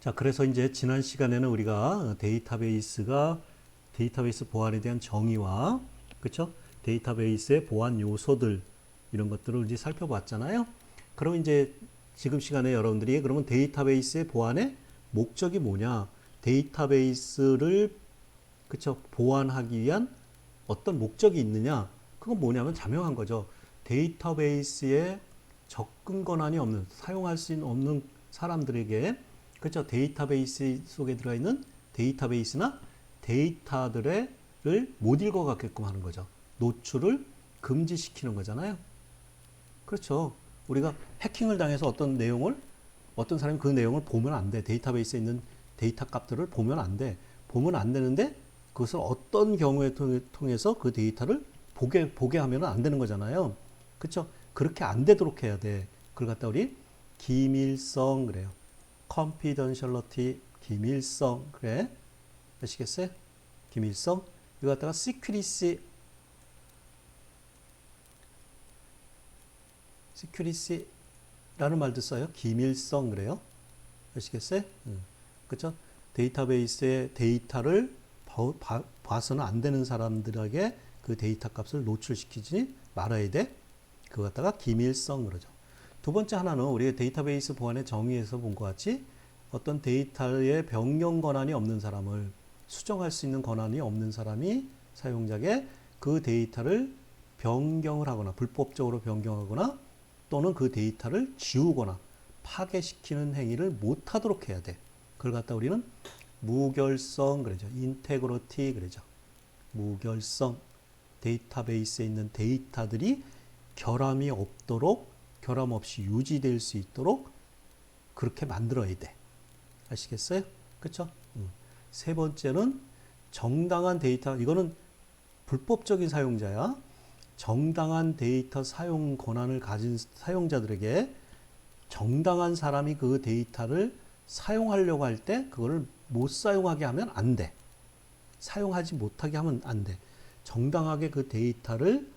자, 그래서 이제 지난 시간에는 우리가 데이터베이스 보안에 대한 정의와, 그쵸? 데이터베이스의 보안 요소들, 이런 것들을 이제 살펴봤잖아요. 그럼 이제 지금 시간에 여러분들이 그러면 데이터베이스의 보안의 목적이 뭐냐? 데이터베이스를, 그쵸? 보안하기 위한 어떤 목적이 있느냐? 그건 뭐냐면 자명한 거죠. 데이터베이스에 접근 권한이 없는, 사용할 수 없는 사람들에게, 그렇죠? 데이터베이스 속에 들어가 있는 데이터베이스나 데이터들을 못 읽어가게끔 하는 거죠. 노출을 금지시키는 거잖아요. 그렇죠. 우리가 해킹을 당해서 어떤 사람이 그 내용을 보면 안 돼. 데이터베이스에 있는 데이터 값들을 보면 안 돼. 보면 안 되는데 그것을 어떤 경우에 통해서 그 데이터를 보게 하면 안 되는 거잖아요. 그렇죠. 그렇게 안 되도록 해야 돼. 그걸 갖다 우리 기밀성 그래요. confidentiality, 기밀성, 그래. 아시겠어요? 기밀성. 이거 갖다가 secrecy라는 말도 써요. 기밀성, 그래요. 아시겠어요? 그쵸? 데이터베이스의 데이터를 봐서는 안 되는 사람들에게 그 데이터 값을 노출시키지 말아야 돼. 그거 갖다가 기밀성, 그러죠. 두 번째 하나는 우리가 데이터베이스 보안의 정의에서 본 것 같이 어떤 데이터의 변경 권한이 없는 사람을 수정할 수 있는 권한이 없는 사람이 사용자에게 그 데이터를 변경을 하거나 불법적으로 변경하거나 또는 그 데이터를 지우거나 파괴시키는 행위를 못하도록 해야 돼. 그걸 갖다 우리는 무결성 그러죠. 인테그리티 그러죠. 무결성. 데이터베이스에 있는 데이터들이 결함이 없도록, 결함 없이 유지될 수 있도록 그렇게 만들어야 돼. 아시겠어요? 그쵸? 세 번째는 정당한 데이터, 이거는 불법적인 사용자야. 정당한 데이터 사용 권한을 가진 사용자들에게 정당한 사람이 그 데이터를 사용하려고 할 때 그거를 못 사용하게 하면 안 돼. 사용하지 못하게 하면 안 돼. 정당하게 그 데이터를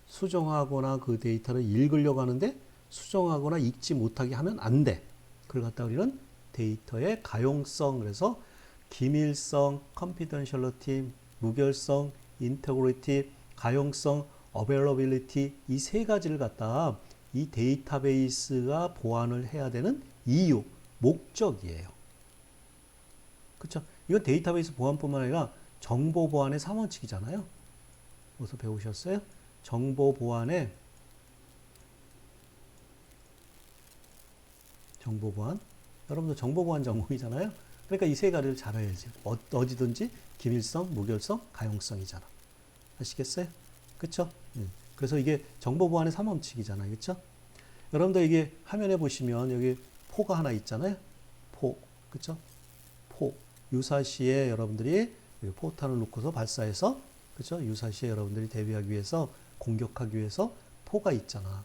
수정하거나 그 데이터를 읽으려고 하는데 수정하거나 읽지 못하게 하면 안 돼. 그걸 갖다 우리는 데이터의 가용성, 그래서 기밀성, confidentiality, 무결성, integrity, 가용성, availability 이 세 가지를 갖다 이 데이터베이스가 보완을 해야 되는 이유, 목적이에요. 그렇죠? 이건 데이터베이스 보안뿐만 아니라 정보 보안의 3원칙이잖아요. 어디서 배우셨어요? 정보 보안. 여러분들 정보 보안 전공이잖아요. 그러니까 이 세 가지를 잘 알아야지. 어디든지 기밀성, 무결성, 가용성이잖아. 아시겠어요? 그쵸? 그래서 이게 정보 보안의 3원칙이잖아요. 그쵸? 여러분들 이게 화면에 보시면 여기 포가 하나 있잖아요. 포. 그쵸? 포. 유사시에 여러분들이 포탄을 놓고서 발사해서, 그쵸? 유사시에 여러분들이 대비하기 위해서, 공격하기 위해서 포가 있잖아.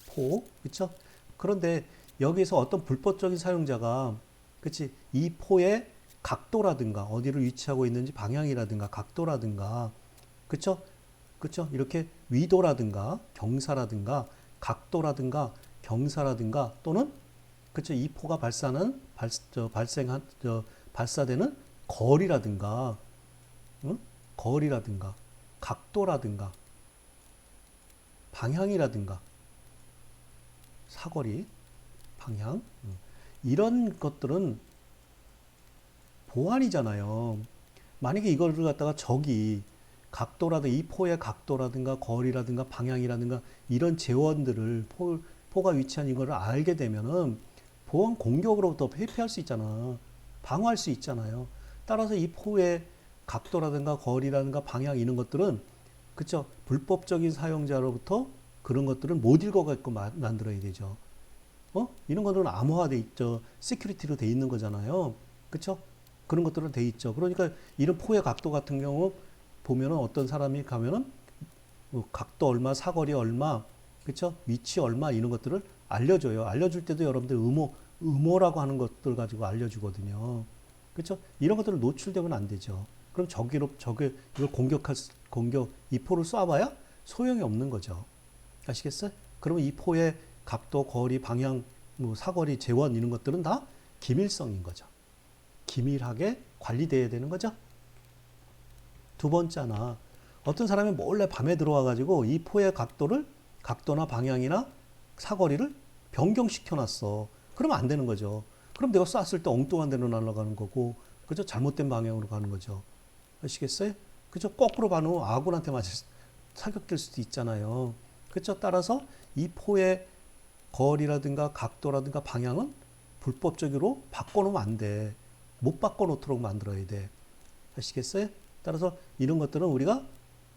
포. 그쵸? 그런데 여기서 어떤 불법적인 사용자가, 그치? 이 포의 각도라든가, 어디를 위치하고 있는지 방향이라든가, 각도라든가, 그쵸? 그쵸? 이렇게 위도라든가, 경사라든가, 각도라든가, 경사라든가, 또는, 그쵸? 이 포가 발사되는 거리라든가, 응? 거리라든가, 각도라든가, 방향이라든가, 사거리, 방향, 이런 것들은 보안이잖아요. 만약에 이거를 갖다가 적이 각도라든가 이 포의 각도라든가 거리라든가 방향이라든가 이런 재원들을 포가 위치한 이거를 알게 되면은 보안 공격으로부터 회피할 수 있잖아. 방어할 수 있잖아요. 따라서 이 포의 각도라든가 거리라든가 방향 이런 것들은 그쵸? 불법적인 사용자로부터 그런 것들은 못 읽어갖고 만들어야 되죠. 이런 것들은 암호화돼 있죠. 시큐리티로 돼 있는 거잖아요. 그쵸? 그런 것들은 돼 있죠. 그러니까 이런 포의 각도 같은 경우 보면은 어떤 사람이 가면은 각도 얼마, 사거리 얼마, 그쵸? 위치 얼마 이런 것들을 알려줘요. 알려줄 때도 여러분들 음모라고 하는 것들 가지고 알려주거든요. 그쵸? 이런 것들은 노출되면 안 되죠. 그럼 이걸 이 포를 쏴봐야 소용이 없는 거죠. 아시겠어요? 그러면 이 포의 각도, 거리, 방향, 사거리, 재원 이런 것들은 다 기밀성인 거죠. 기밀하게 관리돼야 되는 거죠. 두 번째 하나, 어떤 사람이 몰래 밤에 들어와 가지고 이 포의 각도나 방향이나 사거리를 변경시켜 놨어. 그러면 안 되는 거죠. 그럼 내가 쐈을 때 엉뚱한 데로 날아가는 거고, 그죠? 잘못된 방향으로 가는 거죠. 아시겠어요? 그죠? 거꾸로 가면 아군한테 사격될 수도 있잖아요. 그죠? 따라서 이 포의 거리라든가 각도라든가 방향은 불법적으로 바꿔놓으면 안 돼. 못 바꿔놓도록 만들어야 돼. 아시겠어요? 따라서 이런 것들은 우리가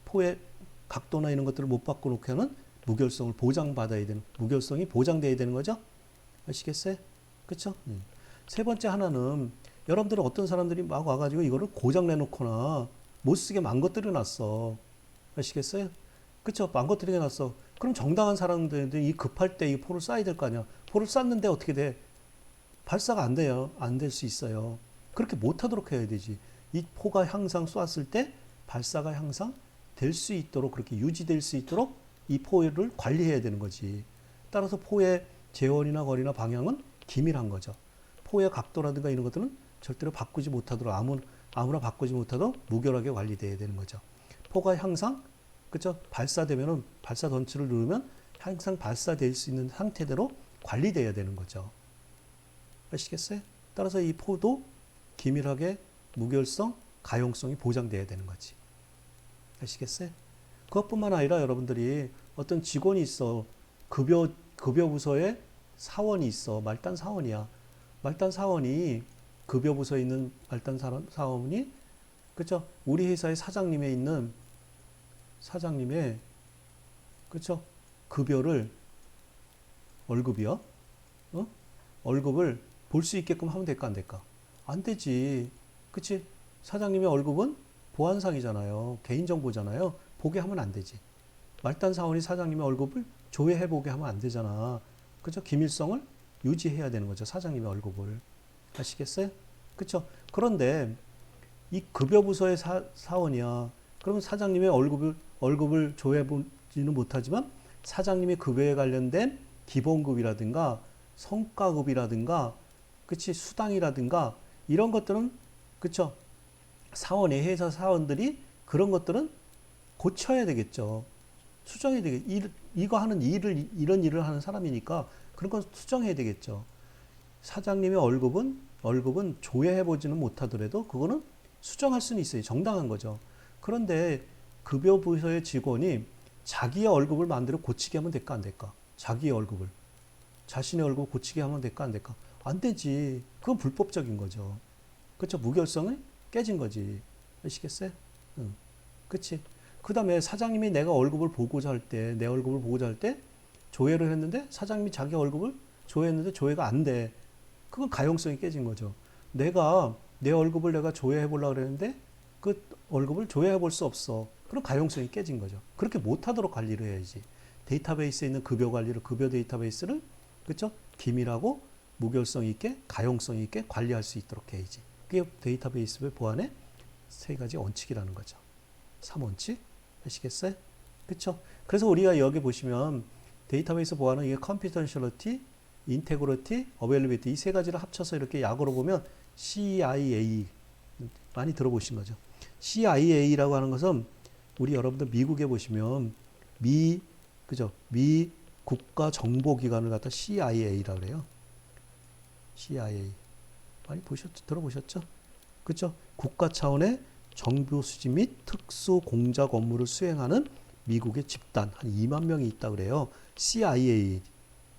포의 각도나 이런 것들을 못 바꿔놓게 하는 무결성을 보장받아야 되는, 무결성이 보장돼야 되는 거죠. 아시겠어요? 그쵸? 세 번째 하나는 여러분들은 어떤 사람들이 막 와가지고 이거를 고장 내놓거나 못 쓰게 망가뜨려 놨어. 아시겠어요? 그쵸? 망가뜨려 놨어. 그럼 정당한 사람들이 이 급할 때 이 포를 쏴야 될 거 아니야. 포를 쐈는데 어떻게 돼? 발사가 안 돼요. 안 될 수 있어요. 그렇게 못하도록 해야 되지. 이 포가 항상 쐈을 때 발사가 항상 될 수 있도록, 그렇게 유지될 수 있도록 이 포를 관리해야 되는 거지. 따라서 포의 재원이나 거리나 방향은 기밀한 거죠. 포의 각도라든가 이런 것들은 절대로 바꾸지 못하도록, 아무나 바꾸지 못하도록 무결하게 관리돼야 되는 거죠. 포가 항상, 그죠? 발사되면은, 발사 던치를 누르면 항상 발사될 수 있는 상태대로 관리돼야 되는 거죠. 아시겠어요? 따라서 이 포도 기밀하게 무결성, 가용성이 보장돼야 되는 거지. 아시겠어요? 그것뿐만 아니라 여러분들이 어떤 직원이 있어. 급여 부서에 사원이 있어. 말단 사원이야. 말단 사원이, 급여 부서에 있는 말단 사원이, 그쵸? 우리 회사의 사장님에 있는 사장님의, 그쵸? 급여를, 월급이요? 월급을 볼 수 있게끔 하면 될까, 안 될까? 안 되지. 그치? 사장님의 월급은 보안상이잖아요. 개인정보잖아요. 보게 하면 안 되지. 말단 사원이 사장님의 월급을 조회해보게 하면 안 되잖아. 그죠? 기밀성을 유지해야 되는 거죠. 사장님의 월급을. 아시겠어요? 그쵸? 그런데 이 급여부서의 사원이야. 그러면 사장님의 월급을 조회해보지는 못하지만 사장님의 급여에 관련된 기본급이라든가 성과급이라든가, 그치? 수당이라든가 이런 것들은, 그쵸? 사원의 회사 사원들이 그런 것들은 고쳐야 되겠죠. 수정해야 되겠죠. 이거 하는 일을, 이런 일을 하는 사람이니까 그런 건 수정해야 되겠죠. 사장님의 월급은 조회해보지는 못하더라도 그거는 수정할 수는 있어요. 정당한 거죠. 그런데 급여부서의 직원이 자기의 월급을 마음대로 고치게 하면 될까, 안 될까? 자기의 월급을. 자신의 월급을 고치게 하면 될까, 안 될까? 안 되지. 그건 불법적인 거죠. 그렇죠? 무결성이 깨진 거지. 아시겠어요? 응. 그치? 그 다음에 사장님이 내 월급을 보고자 할 때, 조회를 했는데, 사장님이 자기 월급을 조회했는데, 조회가 안 돼. 그건 가용성이 깨진 거죠. 내 월급을 내가 조회해 보려고 그랬는데, 그 월급을 조회해 볼 수 없어. 그럼 가용성이 깨진 거죠. 그렇게 못하도록 관리를 해야지. 데이터베이스에 있는 급여 관리를, 급여 데이터베이스를, 그쵸? 기밀하고 무결성 있게, 가용성 있게 관리할 수 있도록 해야지. 그게 데이터베이스의 보안의 세 가지 원칙이라는 거죠. 3원칙. 아시겠어요? 그쵸? 그래서 우리가 여기 보시면 데이터베이스 보안은 이게 confidentiality, integrity, availability 이 세 가지를 합쳐서 이렇게 약어로 보면 CIA 많이 들어보신 거죠. CIA라고 하는 것은 우리 여러분들 미국에 보시면 그죠? 미 국가정보기관을 갖다 CIA라고 그래요. CIA. 많이 들어보셨죠? 그죠? 국가 차원의 정보 수집 및 특수 공작 업무를 수행하는 미국의 집단 한 2만 명이 있다 그래요. CIA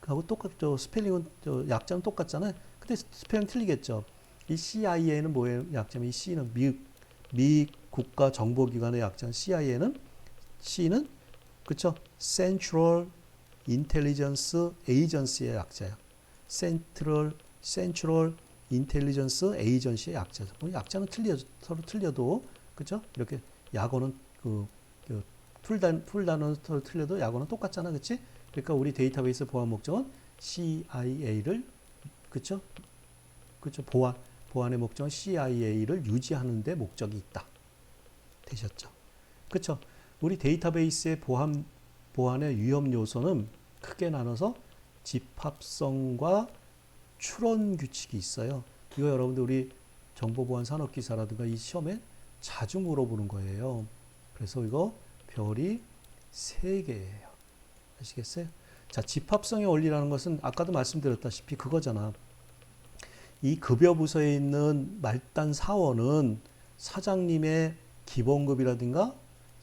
하고 똑같죠. 스펠링은 약자는 똑같잖아요. 근데 스펠링 틀리겠죠. 이 CIA는 뭐예요? 약자면 이 C는 미 국가 정보기관의 약자는 C는 그쵸? Central Intelligence Agency의 약자예요. Central Intelligence Agency의 약자죠. 약자는 서로 틀려도, 그죠? 이렇게 약어는 풀단어는 서로 틀려도 약어는 똑같잖아, 그치? 그러니까 우리 데이터베이스 보안 목적은 CIA를, 그쵸? 보안의 목적은 CIA를 유지하는 데 목적이 있다. 되셨죠? 그쵸? 우리 데이터베이스의 보안의 위험 요소는 크게 나눠서 집합성과 추론 규칙이 있어요. 이거 여러분들 우리 정보보안 산업기사라든가 이 시험에 자주 물어보는 거예요. 그래서 이거 별이 3개예요. 아시겠어요? 자, 집합성의 원리라는 것은 아까도 말씀드렸다시피 그거잖아. 이 급여 부서에 있는 말단 사원은 사장님의 기본급이라든가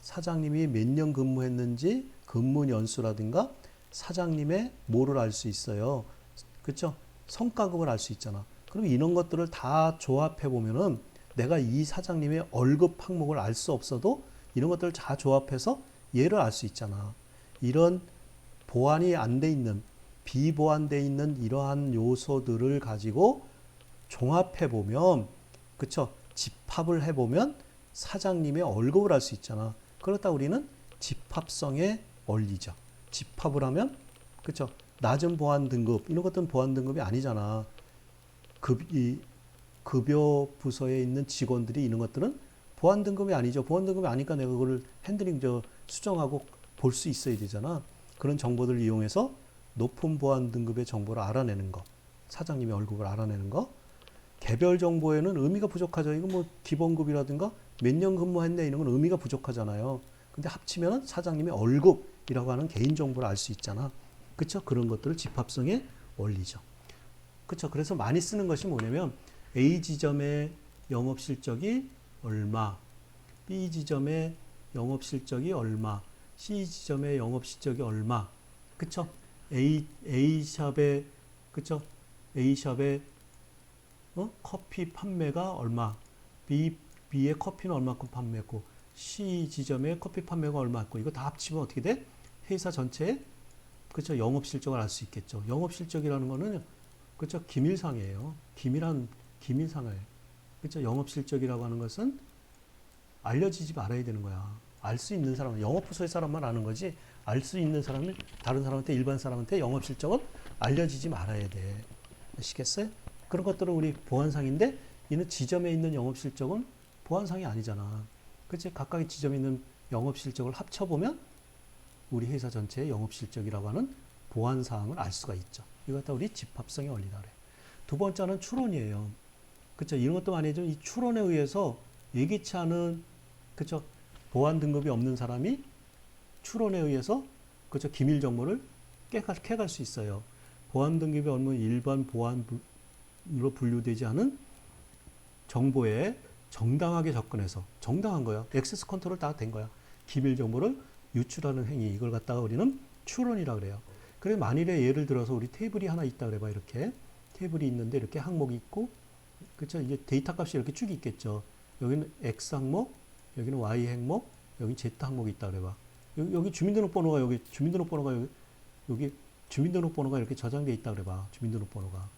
사장님이 몇 년 근무했는지 근무 연수라든가 사장님의 뭐를 알 수 있어요. 그렇죠? 성과급을 알 수 있잖아. 그럼 이런 것들을 다 조합해 보면은 내가 이 사장님의 월급 항목을 알 수 없어도 이런 것들을 다 조합해서 얘를 알 수 있잖아. 이런 보완이 안 돼 있는 비보완돼 있는 이러한 요소들을 가지고 종합해 보면 그쵸? 집합을 해 보면 사장님의 월급을 알 수 있잖아. 그렇다 우리는 집합성의 원리죠. 집합을 하면 그쵸? 낮은 보안 등급 이런 것들은 보안 등급이 아니잖아. 이 급여 부서에 있는 직원들이 이런 것들은 보안 등급이 아니죠. 보안 등급이 아니까 내가 그걸 핸들링 수정하고 볼 수 있어야 되잖아. 그런 정보들을 이용해서 높은 보안 등급의 정보를 알아내는 거. 사장님의 월급을 알아내는 거. 개별 정보에는 의미가 부족하죠. 이거 뭐 기본급이라든가 몇 년 근무했네 이런 건 의미가 부족하잖아요. 근데 합치면 사장님의 월급이라고 하는 개인 정보를 알 수 있잖아. 그쵸? 그런 것들을 집합성의 원리죠. 그쵸? 그래서 많이 쓰는 것이 뭐냐면 A 지점의 영업 실적이 얼마, B 지점의 영업 실적이 얼마, C 지점의 영업 실적이 얼마. 그쵸? A샵의 그쵸? A샵의 커피 판매가 얼마, B의 커피는 얼마큼 판매했고 C 지점의 커피 판매가 얼마였고 이거 다 합치면 어떻게 돼? 회사 전체의 그쵸? 영업 실적을 알 수 있겠죠. 영업 실적이라는 거는 그쵸? 기밀상이에요. 기밀상을 그쵸? 영업 실적이라고 하는 것은 알려지지 말아야 되는 거야. 알 수 있는 사람은 영업부서의 사람만 아는 거지 알 수 있는 사람은 다른 사람한테 일반 사람한테 영업 실적은 알려지지 말아야 돼. 아시겠어요? 그런 것들은 우리 보안상인데 이는 지점에 있는 영업 실적은 보안상이 아니잖아. 그치? 각각의 지점에 있는 영업 실적을 합쳐보면 우리 회사 전체의 영업 실적이라고 하는 보안사항을 알 수가 있죠. 이거 다 우리 집합성의 원리다 그래. 두 번째는 추론이에요. 그쵸? 이런 것도 많이 해죠. 이 추론에 의해서 예기치 않은 그쵸? 보안 등급이 없는 사람이 추론에 의해서 그쵸? 기밀 정보를 캐갈 수 있어요. 보안 등급이 없는 일반 보안으로 분류되지 않은 정보에 정당하게 접근해서 정당한 거야. 액세스 컨트롤 다 된 거야. 기밀 정보를 유출하는 행위 이걸 갖다가 우리는 추론이라 그래요. 그래 만일에 예를 들어서 우리 테이블이 하나 있다 그래봐. 이렇게 테이블이 있는데 이렇게 항목이 있고 그렇죠? 이제 데이터 값이 이렇게 쭉 있겠죠. 여기는 X 항목, 여기는 Y 항목, 여기 Z 항목이 있다 그래봐. 여기 주민등록번호가 여기 주민등록번호가 이렇게 저장돼 있다 그래봐. 주민등록번호가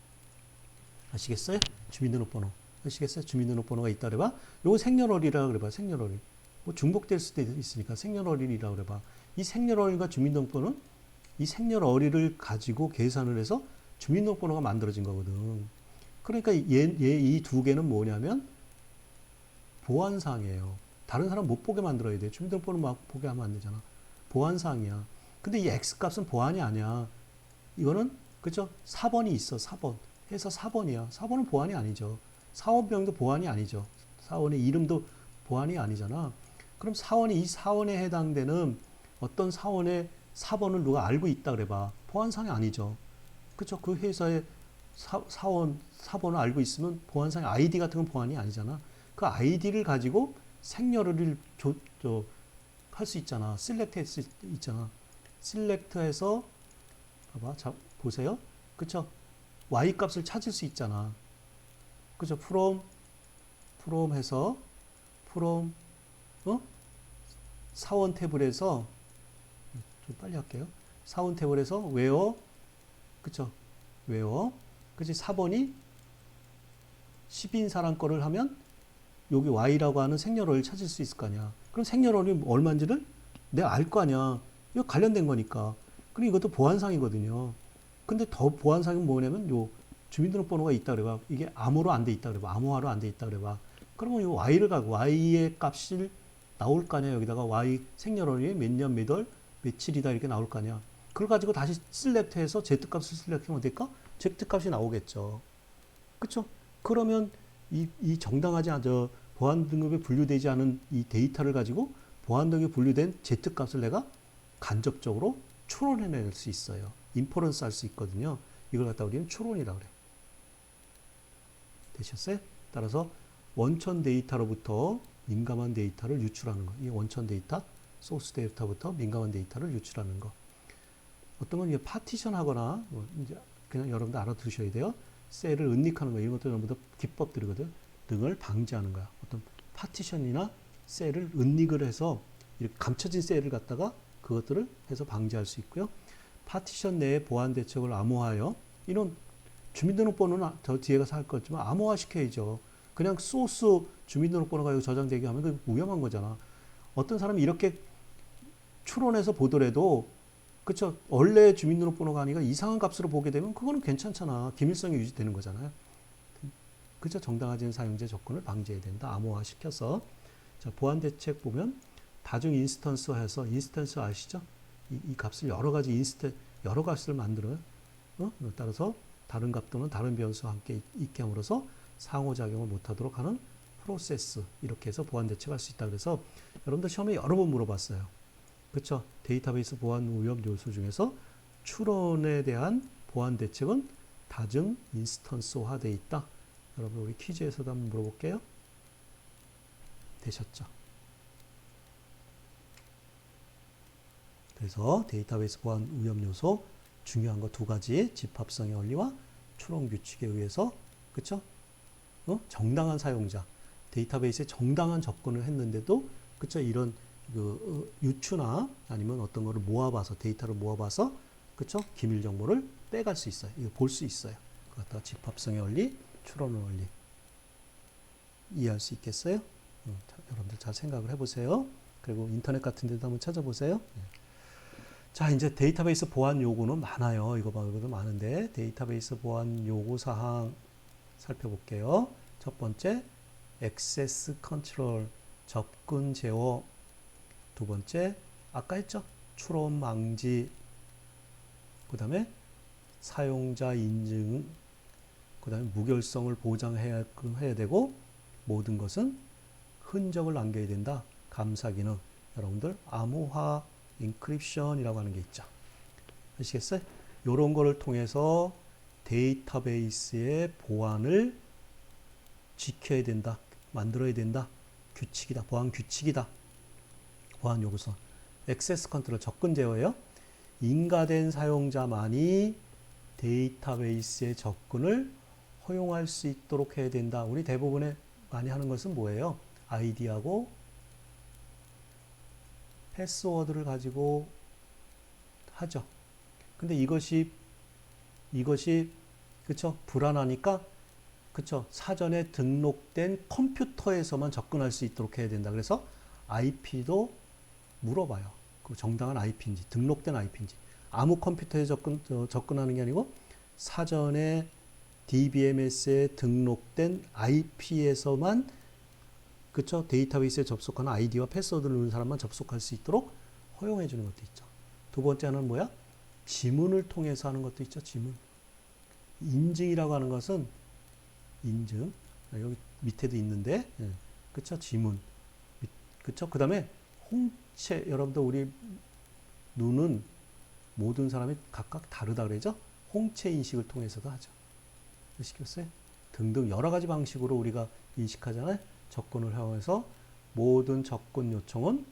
아시겠어요? 주민등록번호 아시겠어요? 주민등록번호가 있다 그래봐. 요거 생년월일이라 그래봐. 생년월일. 뭐 중복될 수도 있으니까 생년월일이라 그래봐. 이 생년월일과 주민등록번호는 이 생년월일을 가지고 계산을 해서 주민등록번호가 만들어진 거거든. 그러니까 이 두 개는 뭐냐면 보안사항이에요. 다른 사람 못 보게 만들어야 돼. 주민등록번호 막 보게 하면 안 되잖아. 보안사항이야. 근데 이 X값은 보안이 아니야. 이거는 그죠? 4번이 있어. 4번. 해서 4번이야. 4번은 보안이 아니죠. 사원명도 보안이 아니죠. 사원의 이름도 보안이 아니잖아. 그럼 이 사원에 해당되는 어떤 사원의 4번을 누가 알고 있다 그래봐. 보안상이 아니죠. 그쵸? 그 회사의 사원 4번을 알고 있으면 보안상의 아이디 같은 건 보안이 아니잖아. 그 아이디를 가지고 생년월일을 할 수 있잖아. 셀렉트 할 수 있잖아. 셀렉트해서 봐봐. 자, 보세요. 그쵸? Y 값을 찾을 수 있잖아. 그죠? from 해서 from 사원 태블에서 좀 빨리 할게요. 사원 태블에서 where 그쵸? where 그치? 4번이 10인 사람 거를 하면 여기 Y라고 하는 생년월일 찾을 수 있을 거 아니야. 그럼 생년월일이 얼마인지를 내가 알 거 아니야. 이거 관련된 거니까. 그리고 이것도 보안상이거든요. 근데 더 보안상은 뭐냐면 요 주민등록번호가 있다 그래봐. 이게 암호로 안 돼 있다 그래봐. 암호화로 안 돼 있다 그래봐. 그러면 이 Y를 가고 Y의 값이 나올 거 아니야. 여기다가 Y 생년월일이 몇 년 몇 월 며칠이다 이렇게 나올 거 아니야. 그걸 가지고 다시 셀렉트해서 Z 값을 셀렉트하면 될까? Z값이 나오겠죠. 그쵸? 그러면 이 정당하지 않은 보안 등급에 분류되지 않은 이 데이터를 가지고 보안 등급에 분류된 Z값을 내가 간접적으로 추론해낼 수 있어요. 인퍼런스 할 수 있거든요. 이걸 갖다 우리는 추론이라고 그래. 되셨어요? 따라서 원천 데이터로부터 민감한 데이터를 유출하는 거. 이 원천 데이터, 소스 데이터부터 민감한 데이터를 유출하는 거. 어떤 건 이제 파티션 하거나, 이제 그냥 여러분들 알아두셔야 돼요. 셀을 은닉하는 거, 이런 것도 전부 다 기법들이거든. 등을 방지하는 거야. 어떤 파티션이나 셀을 은닉을 해서 이렇게 감춰진 셀을 갖다가 그것들을 해서 방지할 수 있고요. 파티션 내의 보안 대책을 암호화하여, 이런 주민등록번호는 더 뒤에 가서 할 거지만 암호화 시켜야죠. 그냥 소스 주민등록번호가 여기 저장되게 하면 그 위험한 거잖아. 어떤 사람이 이렇게 추론해서 보더라도, 그쵸? 원래 주민등록번호가 아니라 이상한 값으로 보게 되면 그거는 괜찮잖아. 기밀성이 유지되는 거잖아요. 그죠? 정당하지 않은 사용자 접근을 방지해야 된다. 암호화 시켜서. 자, 보안 대책 보면 다중 인스턴스화해서, 인스턴스 아시죠? 이 값을 여러 값을 만들어요. 따라서 다른 값 또는 다른 변수와 함께 있게 함으로써 상호작용을 못하도록 하는 프로세스, 이렇게 해서 보안 대책할 수 있다. 그래서 여러분들 시험에 여러 번 물어봤어요. 그렇죠? 데이터베이스 보안 위험 요소 중에서 추론에 대한 보안 대책은 다중 인스턴스화되어 있다. 여러분 우리 퀴즈에서도 한번 물어볼게요. 되셨죠? 그래서 데이터베이스 보안 위험 요소 중요한 거 두 가지, 집합성의 원리와 추론 규칙에 의해서, 그쵸? 정당한 사용자, 데이터베이스에 정당한 접근을 했는데도, 그쵸? 이런 유추나 아니면 어떤 거를 모아봐서, 데이터를 모아봐서, 그쵸? 기밀 정보를 빼갈 수 있어요. 이거 볼 수 있어요. 그거 갖다가 집합성의 원리, 추론의 원리. 이해할 수 있겠어요? 여러분들 잘 생각을 해보세요. 그리고 인터넷 같은 데도 한번 찾아보세요. 자, 이제 데이터베이스 보안 요구는 많아요. 이거 말고도 많은데, 데이터베이스 보안 요구 사항 살펴볼게요. 첫 번째, 액세스 컨트롤, 접근 제어. 두 번째, 아까 했죠? 추론 방지. 그 다음에 사용자 인증. 그 다음에 무결성을 보장해야 되고, 모든 것은 흔적을 남겨야 된다. 감사 기능. 여러분들 암호화 인크립션이라고 하는 게 있죠. 아시겠어요? 이런 거를 통해서 데이터베이스의 보안을 지켜야 된다. 만들어야 된다. 규칙이다. 보안 규칙이다. 보안 요구서. 액세스 컨트롤, 접근 제어예요. 인가된 사용자만이 데이터베이스의 접근을 허용할 수 있도록 해야 된다. 우리 대부분의 많이 하는 것은 뭐예요? 아이디하고 패스워드를 가지고 하죠. 근데 이것이 그쵸? 불안하니까, 그쵸? 사전에 등록된 컴퓨터에서만 접근할 수 있도록 해야 된다. 그래서 IP도 물어봐요. 그 정당한 IP인지, 등록된 IP인지. 아무 컴퓨터에 접근하는 게 아니고 사전에 DBMS에 등록된 IP에서만, 그쵸? 데이터베이스에 접속하는 아이디와 패스워드를 넣는 사람만 접속할 수 있도록 허용해 주는 것도 있죠. 두 번째는 뭐야? 지문을 통해서 하는 것도 있죠. 지문. 인증이라고 하는 것은 인증. 여기 밑에도 있는데, 그쵸? 지문. 그쵸? 그 다음에 홍채. 여러분들 우리 눈은 모든 사람이 각각 다르다 그러죠? 홍채 인식을 통해서도 하죠. 아시겠어요? 등등 여러 가지 방식으로 우리가 인식하잖아요. 접근을 하면서 모든 접근 요청은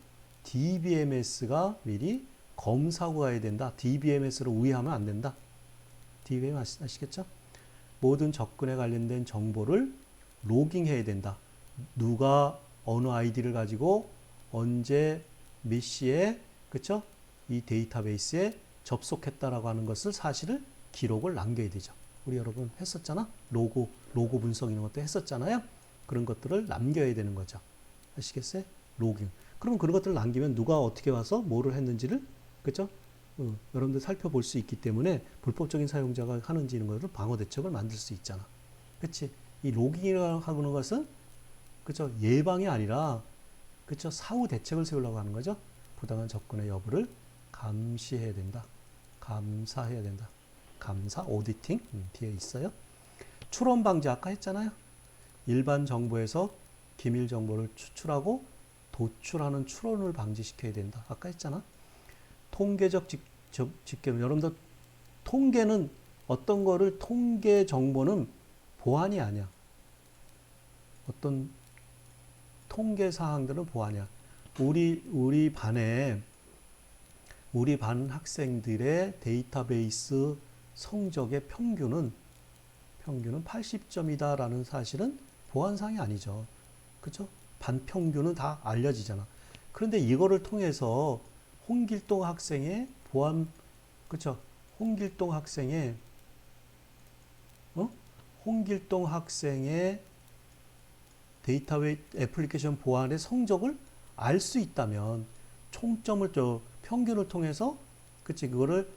DBMS가 미리 검사하고 가야 된다. DBMS로 우회하면 안 된다. DBMS 아시겠죠? 모든 접근에 관련된 정보를 로깅해야 된다. 누가 어느 아이디를 가지고 언제 몇 시에, 그쵸? 이 데이터베이스에 접속했다라고 하는 것을 사실을 기록을 남겨야 되죠. 우리 여러분 했었잖아. 로고 분석 이런 것도 했었잖아요. 그런 것들을 남겨야 되는 거죠. 아시겠어요? 로깅. 그러면 그런 것들을 남기면 누가 어떻게 와서 뭐를 했는지를, 그죠? 여러분들 살펴볼 수 있기 때문에 불법적인 사용자가 하는지 이런 것을 방어 대책을 만들 수 있잖아. 그치? 이 로깅이라고 하는 것은, 그죠? 예방이 아니라, 그죠? 사후 대책을 세우려고 하는 거죠. 부당한 접근의 여부를 감시해야 된다. 감사해야 된다. 감사, 오디팅 뒤에 있어요. 추론 방지 아까 했잖아요. 일반 정보에서 기밀 정보를 추출하고 도출하는 추론을 방지시켜야 된다. 아까 했잖아. 통계적 집계는 여러분들 통계는 어떤 거를 통계 정보는 보안이 아니야. 어떤 통계 사항들은 보안이야. 우리 반 학생들의 데이터베이스 성적의 평균은 80점이다라는 사실은 보안상이 아니죠. 그렇죠? 반평균은 다 알려지잖아. 그런데 이거를 통해서 홍길동 학생의 보안, 그렇죠? 홍길동 학생의 데이터 애플리케이션 보안의 성적을 알 수 있다면 총점을 평균을 통해서 그치 그거를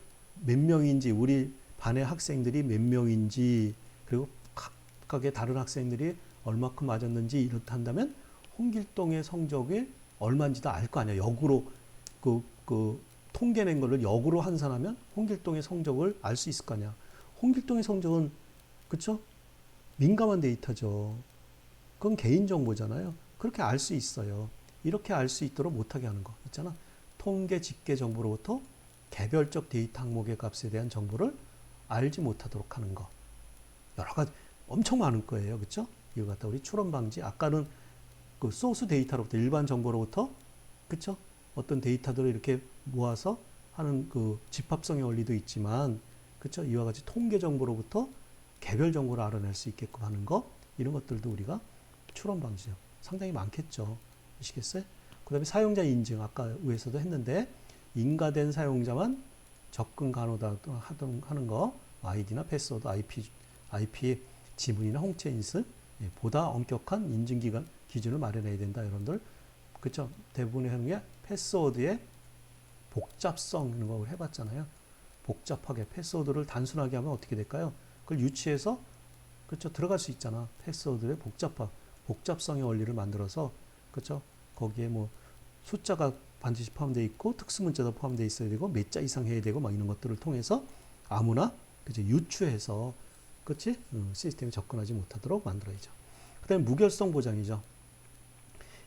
몇 명인지 우리 반의 학생들이 몇 명인지 그리고 각각의 다른 학생들이 얼마큼 맞았는지 이렇다 한다면 홍길동의 성적이 얼마인지도 알 거 아니야. 역으로 그 통계 낸 거를 역으로 환산하면 홍길동의 성적을 알 수 있을 거 아니야. 홍길동의 성적은 그쵸? 민감한 데이터죠. 그건 개인정보잖아요. 그렇게 알 수 있어요. 이렇게 알 수 있도록 못하게 하는 거 있잖아. 통계 집계 정보로부터 개별적 데이터 항목의 값에 대한 정보를 알지 못하도록 하는 거. 여러 가지 엄청 많을 거예요. 그렇죠? 이거 갖다 우리 추론 방지. 아까는 그 소스 데이터로부터 일반 정보로부터 그렇죠? 어떤 데이터들을 이렇게 모아서 하는 그 집합성의 원리도 있지만 그렇죠? 이와 같이 통계 정보로부터 개별 정보를 알아낼 수 있게끔 하는 거 이런 것들도 우리가 추론 방지죠. 상당히 많겠죠. 아시겠어요? 그 다음에 사용자 인증 아까 위에서도 했는데 인가된 사용자만 접근 가능하다 하는 거 아이디나 패스워드, IP 지문이나 홍채 인증 보다 엄격한 인증 기준을 마련해야 된다. 여러분들 그렇죠? 대부분의 하는 게 패스워드의 복잡성 이런 걸 해봤잖아요. 복잡하게 패스워드를 단순하게 하면 어떻게 될까요? 그걸 유치해서 그렇죠? 들어갈 수 있잖아. 패스워드의 복잡성의 원리를 만들어서 그렇죠? 거기에 뭐 숫자가 반드시 포함되어 있고 특수문자도 포함되어 있어야 되고 몇 자 이상 해야 되고 막 이런 것들을 통해서 아무나 그죠? 유추해서 그렇지? 시스템에 접근하지 못하도록 만들어야죠. 그다음에 무결성 보장이죠.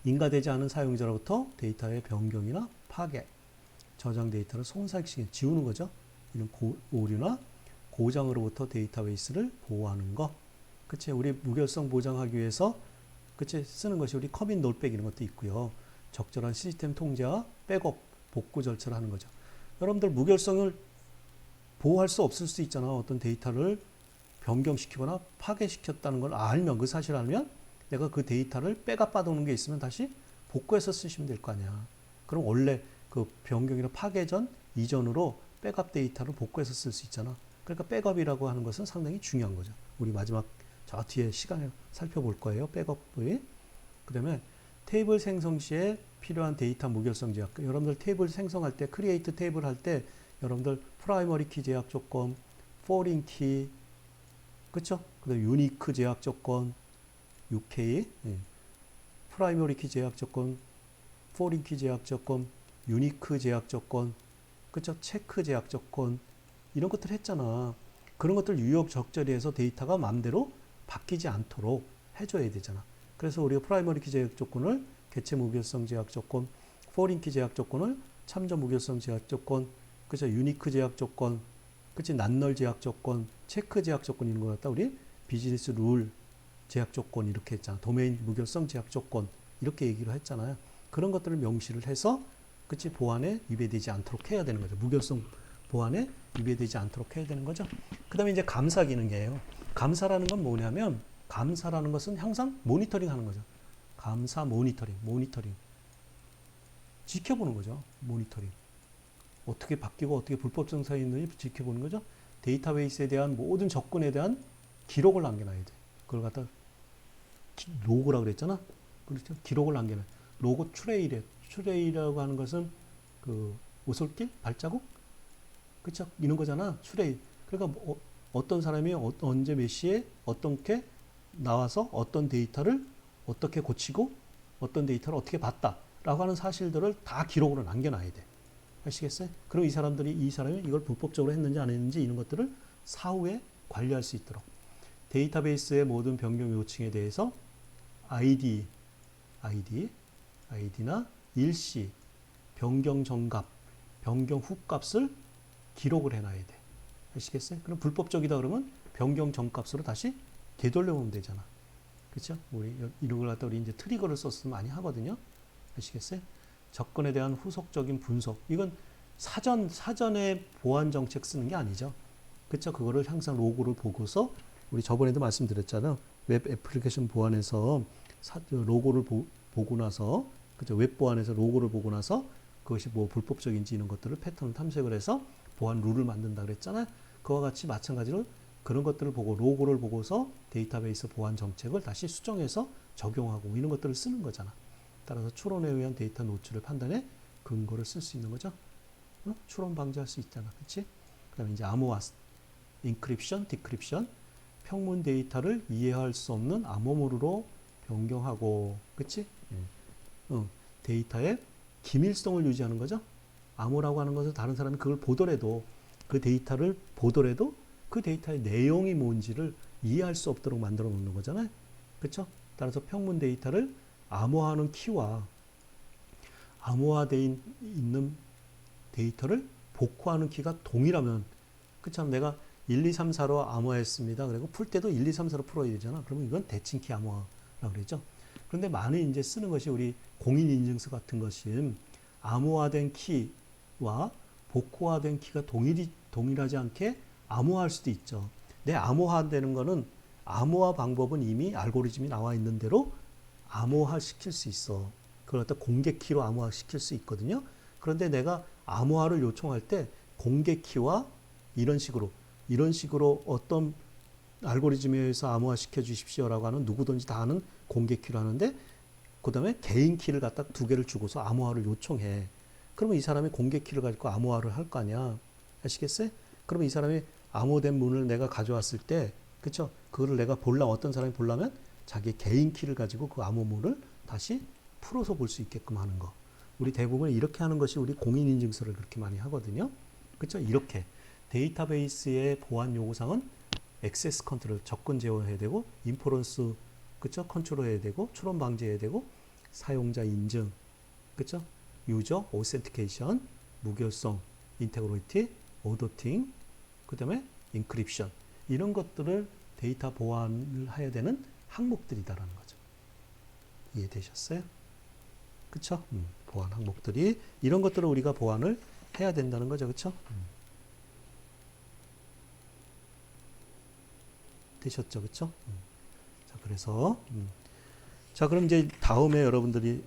인가되지 않은 사용자로부터 데이터의 변경이나 파괴, 저장 데이터를 손상시키는 지우는 거죠. 이런 오류나 고장으로부터 데이터베이스를 보호하는 거. 그치? 우리 무결성 보장하기 위해서 그치? 쓰는 것이 우리 커밋 롤백 이런 것도 있고요. 적절한 시스템 통제와 백업, 복구 절차를 하는 거죠. 여러분들 무결성을 보호할 수 없을 수 있잖아. 어떤 데이터를 변경시키거나 파괴시켰다는 걸 알면 그 사실을 알면 내가 그 데이터를 백업 받아오는 게 있으면 다시 복구해서 쓰시면 될 거 아니야. 그럼 원래 그 변경이나 파괴 전 이전으로 백업 데이터를 복구해서 쓸 수 있잖아. 그러니까 백업이라고 하는 것은 상당히 중요한 거죠. 우리 마지막 저 뒤에 시간에 살펴볼 거예요. 백업이. 그 다음에 테이블 생성 시에 필요한 데이터 무결성 제약. 여러분들 테이블 생성할 때 크리에이트 테이블 할 때 여러분들 프라이머리 키 제약 조건, 포린 키, 그쵸? 그 다음에 유니크 제약 조건, UK, 프라이머리 키 제약 조건, 포린 키 제약 조건, 유니크 제약 조건, 그쵸? 체크 제약 조건, 이런 것들 했잖아. 그런 것들 유효 적절히 해서 데이터가 마음대로 바뀌지 않도록 해줘야 되잖아. 그래서 우리가 프라이머리 키 제약 조건을 개체 무결성 제약 조건, 포린 키 제약 조건을 참조 무결성 제약 조건, 그죠? 유니크 제약 조건, 그치? 난널 제약 조건, 체크 제약 조건 이런 거 갖다 우리 비즈니스 룰 제약 조건 이렇게 했잖아. 도메인 무결성 제약 조건 이렇게 얘기를 했잖아요. 그런 것들을 명시를 해서 그치? 보안에 위배되지 않도록 해야 되는 거죠. 무결성 보안에 위배되지 않도록 해야 되는 거죠. 그 다음에 이제 감사 기능이에요. 감사라는 건 뭐냐면 감사라는 것은 항상 모니터링 하는 거죠. 감사 모니터링. 지켜보는 거죠. 모니터링. 어떻게 바뀌고 어떻게 불법 정사에 있는지 지켜보는 거죠. 데이터베이스에 대한 모든 접근에 대한 기록을 남겨놔야 돼. 그걸 갖다 로그라고 그랬잖아. 그렇죠? 기록을 남겨놔. 로고 트레일에. 트레일이라고 하는 것은 그 오솔길, 발자국, 그렇죠? 이런 거잖아. 트레일. 그러니까 어떤 사람이 언제 몇 시에 어떻게 나와서 어떤 데이터를 어떻게 고치고 어떤 데이터를 어떻게 봤다라고 하는 사실들을 다 기록으로 남겨놔야 돼. 아시겠어요? 그럼 이 사람이 이걸 불법적으로 했는지 안 했는지 이런 것들을 사후에 관리할 수 있도록 데이터베이스의 모든 변경 요청에 대해서 아이디나 일시, 변경 전값, 변경 후 값을 기록을 해놔야 돼. 아시겠어요? 그럼 불법적이다 그러면 변경 전 값으로 다시 되돌려오면 되잖아. 그렇죠? 우리 이런 걸 갖다 우리 이제 트리거를 써서 많이 하거든요. 아시겠어요? 접근에 대한 후속적인 분석. 이건 사전에 보안 정책 쓰는 게 아니죠. 그렇죠? 그거를 항상 로고를 보고서 우리 저번에도 말씀드렸잖아요. 웹 애플리케이션 보안에서 로고를 보고 나서 그죠? 웹 보안에서 로고를 보고 나서 그것이 뭐 불법적인지 이런 것들을 패턴을 탐색을 해서 보안 룰을 만든다 그랬잖아요. 그와 같이 마찬가지로 그런 것들을 보고 로고를 보고서 데이터베이스 보안 정책을 다시 수정해서 적용하고 이런 것들을 쓰는 거잖아. 따라서 추론에 의한 데이터 노출을 판단해 근거를 쓸 수 있는 거죠. 추론 방지할 수 있잖아. 그렇지? 그다음에 이제 암호화, 인크립션, 디크립션, 평문 데이터를 이해할 수 없는 암호물로 변경하고, 그렇지? 데이터의 기밀성을 유지하는 거죠. 암호라고 하는 것은 다른 사람이 그걸 보더라도 그 데이터를 보더라도 그 데이터의 내용이 뭔지를 이해할 수 없도록 만들어 놓는 거잖아요. 그렇죠? 따라서 평문 데이터를 암호화하는 키와 암호화되어 있는 데이터를 복호하는 키가 동일하면 그렇죠? 내가 1, 2, 3, 4로 암호화했습니다. 그리고 풀 때도 1, 2, 3, 4로 풀어야 되잖아. 그러면 이건 대칭키 암호화라고 그러죠. 그런데 많이 이제 쓰는 것이 우리 공인인증서 같은 것이 암호화된 키와 복호화된 키가 동일하지 않게 암호화할 수도 있죠. 내 암호화되는 거는 암호화 방법은 이미 알고리즘이 나와 있는 대로 암호화 시킬 수 있어. 그걸 갖다 공개 키로 암호화 시킬 수 있거든요. 그런데 내가 암호화를 요청할 때 공개 키와 이런 식으로 어떤 알고리즘에 의해서 암호화 시켜 주십시오라고 하는 누구든지 다 아는 공개 키로 하는데 그 다음에 개인 키를 갖다 두 개를 주고서 암호화를 요청해. 그러면 이 사람이 공개 키를 가지고 암호화를 할 거 아니야. 아시겠어요? 그러면 이 사람이 암호된 문을 내가 가져왔을 때, 그쵸? 그거를 내가 어떤 사람이 보려면 자기 개인 키를 가지고 그 암호문을 다시 풀어서 볼 수 있게끔 하는 거. 우리 대부분 이렇게 하는 것이 우리 공인인증서를 그렇게 많이 하거든요. 그쵸? 이렇게. 데이터베이스의 보안 요구사항은 액세스 컨트롤, 접근 제어해야 되고, 인퍼런스, 그쵸? 컨트롤해야 되고, 추론 방지해야 되고, 사용자 인증, 그쵸? 유저 오센티케이션, 무결성, 인테그리티, 오더팅, 그 다음에 인크립션. 이런 것들을 데이터 보안을 해야 되는 항목들이다라는 거죠. 이해되셨어요? 그쵸? 보안 항목들이, 이런 것들을 우리가 보안을 해야 된다는 거죠. 그쵸? 되셨죠? 그쵸? 자, 그래서, 자, 그럼 이제 다음에 여러분들이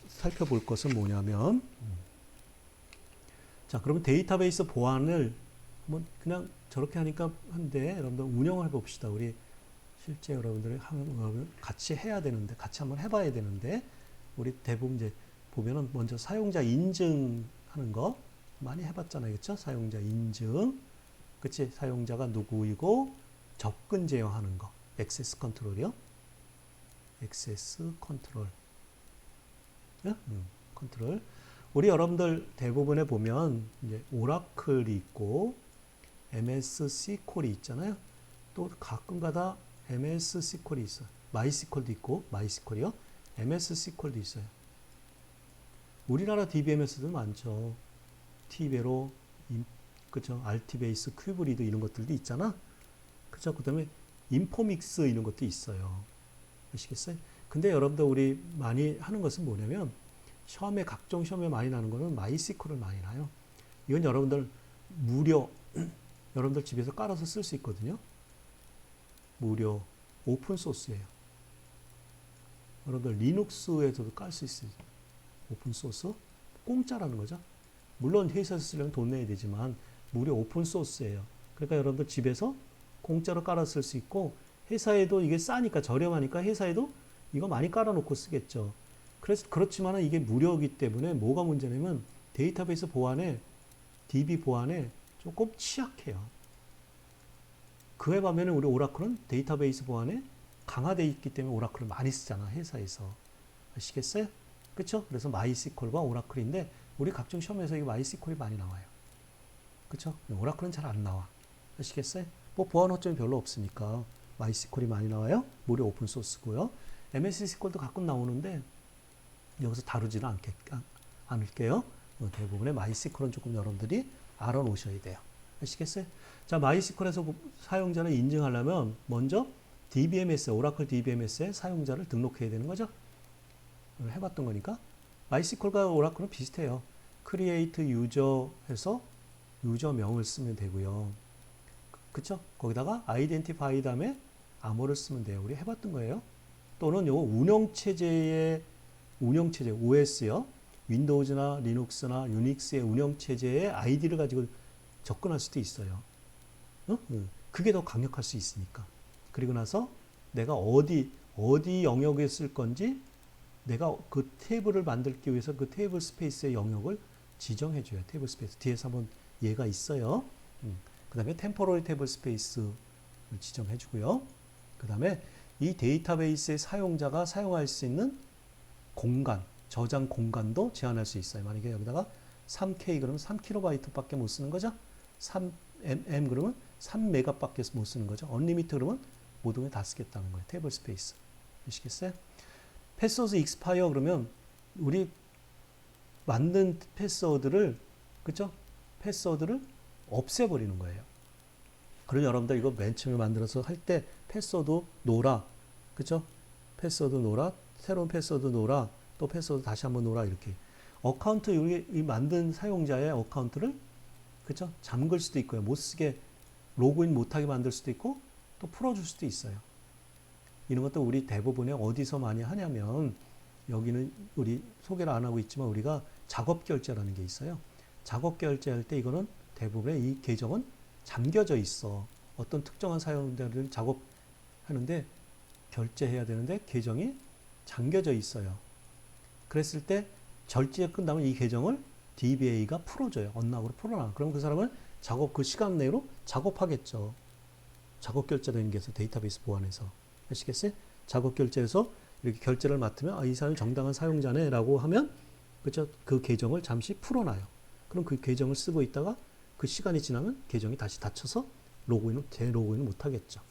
살펴볼 것은 뭐냐면, 자, 그러면 데이터베이스 보안을 한번 그냥 저렇게 하니까 한데, 여러분들 운영을 해봅시다. 우리 실제 여러분들이 같이 해야 되는데, 같이 한번 해봐야 되는데, 우리 대부분 이제 보면은 먼저 사용자 인증하는 거 많이 해봤잖아요. 그쵸? 사용자 인증. 그치? 사용자가 누구이고, 접근 제어하는 거. 액세스 컨트롤이요. 액세스 컨트롤. 컨트롤. 우리 여러분들 대부분에 보면 이제 오라클이 있고 MS SQL이 있잖아요. 또 가끔가다 MS SQL이 있어요. 마이스퀄도 있고 마이스퀄이요. MS SQL도 있어요. 우리나라 DBMS도 많죠. 티베로, 그죠? 알티베이스, 큐브리드 이런 것들도 있잖아. 그죠? 그다음에 인포믹스 이런 것도 있어요. 아시겠어요? 근데 여러분들 우리 많이 하는 것은 뭐냐면 각종 시험에 많이 나는 거는 마이스퀄을 많이 나요. 이건 여러분들 무료 여러분들 집에서 깔아서 쓸 수 있거든요. 무료 오픈 소스예요. 여러분들 리눅스에서도 깔 수 있어요. 오픈 소스 공짜라는 거죠. 물론 회사에서 쓰려면 돈 내야 되지만 무료 오픈 소스예요. 그러니까 여러분들 집에서 공짜로 깔아 쓸 수 있고 회사에도 이게 싸니까 저렴하니까 회사에도 이거 많이 깔아놓고 쓰겠죠. 그래서 그렇지만 이게 무료이기 때문에 뭐가 문제냐면 데이터베이스 보안에 DB 보안에 조금 취약해요. 그에 반면에 우리 오라클은 데이터베이스 보안에 강화되어 있기 때문에 오라클을 많이 쓰잖아. 회사에서. 아시겠어요? 그렇죠? 그래서 마이스퀄과 오라클인데 우리 각종 시험에서 이 마이스퀄이 많이 나와요. 그렇죠? 오라클은 잘 안 나와. 아시겠어요? 뭐 보안 허점이 별로 없으니까 MySQL이 많이 나와요. 무료 오픈 소스고요. MS SQL도 가끔 나오는데 여기서 다루지는 않을게요. 대부분의 MySQL은 조금 여러분들이 알아놓으셔야 돼요. 아시겠어요? 자, MySQL에서 사용자를 인증하려면 먼저 DBMS, 오라클 DBMS에 사용자를 등록해야 되는 거죠. 해봤던 거니까. MySQL과 오라클은 비슷해요. create user 해서 유저명을 쓰면 되고요. 그쵸? 거기다가 identify 다음에 암호를 쓰면 돼요. 우리 해봤던 거예요. 또는 요 운영체제 OS요. 윈도우즈나 리눅스나 유닉스의 운영체제의 아이디를 가지고 접근할 수도 있어요. 그게 더 강력할 수 있으니까. 그리고 나서 내가 어디 영역에 쓸 건지 내가 그 테이블을 만들기 위해서 그 테이블 스페이스의 영역을 지정해 줘요. 테이블 스페이스. 뒤에서 한번 얘가 있어요. 그 다음에 템포러리 테이블 스페이스를 지정해 주고요. 그 다음에 이 데이터베이스의 사용자가 사용할 수 있는 공간, 저장 공간도 제한할 수 있어요. 만약에 여기다가 3K 그러면 3KB 밖에 못 쓰는 거죠. 3MM 그러면 3메가 밖에 못 쓰는 거죠. 언리미트 그러면 모든 게 다 쓰겠다는 거예요. 테이블 스페이스. 아시겠어요? 패스워드 익스파이어 그러면 우리 만든 패스워드를, 그죠? 패스워드를 없애버리는 거예요. 그리고 여러분들 이거 맨 처음에 만들어서 할 때 패스워드 놓으라. 그죠? 패스워드 놓으라. 새로운 패스워드 놓으라. 또 패스워드 다시 한번 놓으라. 이렇게. 어카운트, 이 만든 사용자의 어카운트를, 그죠? 잠글 수도 있고요. 못 쓰게, 로그인 못하게 만들 수도 있고, 또 풀어줄 수도 있어요. 이런 것도 우리 대부분에 어디서 많이 하냐면, 여기는 우리 소개를 안 하고 있지만 우리가 작업 결제라는 게 있어요. 작업 결제할 때 이거는 대부분의 이 계정은 잠겨져 있어. 어떤 특정한 사용자를 작업하는데 결제해야 되는데 계정이 잠겨져 있어요. 그랬을 때 결제가 끝나면 이 계정을 DBA가 풀어줘요. 언락으로 풀어놔. 그럼 그 사람은 그 시간 내로 작업하겠죠. 작업 결제라는 게 있어요. 데이터베이스 보안에서. 아시겠어요? 작업 결제에서 이렇게 결제를 맡으면 이 사람이 정당한 사용자네 라고 하면, 그렇죠? 그 계정을 잠시 풀어놔요. 그럼 그 계정을 쓰고 있다가 그 시간이 지나면 계정이 다시 닫혀서 재로그인을 못하겠죠.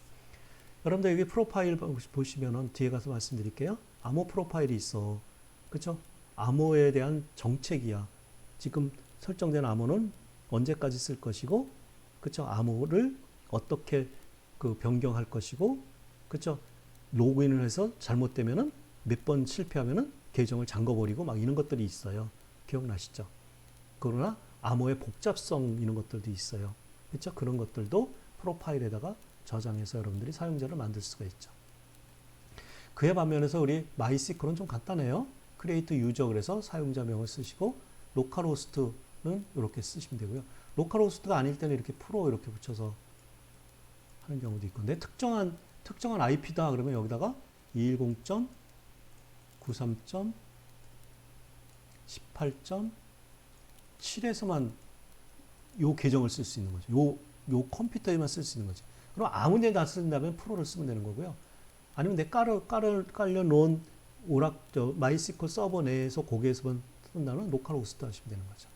여러분들 여기 프로파일 보시면은 뒤에 가서 말씀드릴게요. 암호 프로파일이 있어. 그렇죠? 암호에 대한 정책이야. 지금 설정된 암호는 언제까지 쓸 것이고, 그렇죠? 암호를 어떻게 변경할 것이고, 그렇죠? 로그인을 해서 잘못되면은 몇 번 실패하면은 계정을 잠궈버리고 막 이런 것들이 있어요. 기억나시죠? 그러나 암호의 복잡성 이런 것들도 있어요. 그렇죠? 그런 것들도 프로파일에다가 저장해서 여러분들이 사용자를 만들 수가 있죠. 그에 반면에서 우리 MySQL은 좀 간단해요. create user 그래서 사용자명을 쓰시고 로컬호스트는 이렇게 쓰시면 되고요. 로컬호스트가 아닐 때는 이렇게 프로 이렇게 붙여서 하는 경우도 있고, 근데 특정한 IP다 그러면 여기다가 210.18.18.7에서만 요 계정을 쓸 수 있는 거죠. 요 컴퓨터에만 쓸 수 있는 거죠. 그럼 아무 데나 쓴다면 프로를 쓰면 되는 거고요. 아니면 내 깔려 놓은 MySQL 서버 내에서 거기에서만 쓴다면 로컬호스트 하시면 되는 거죠.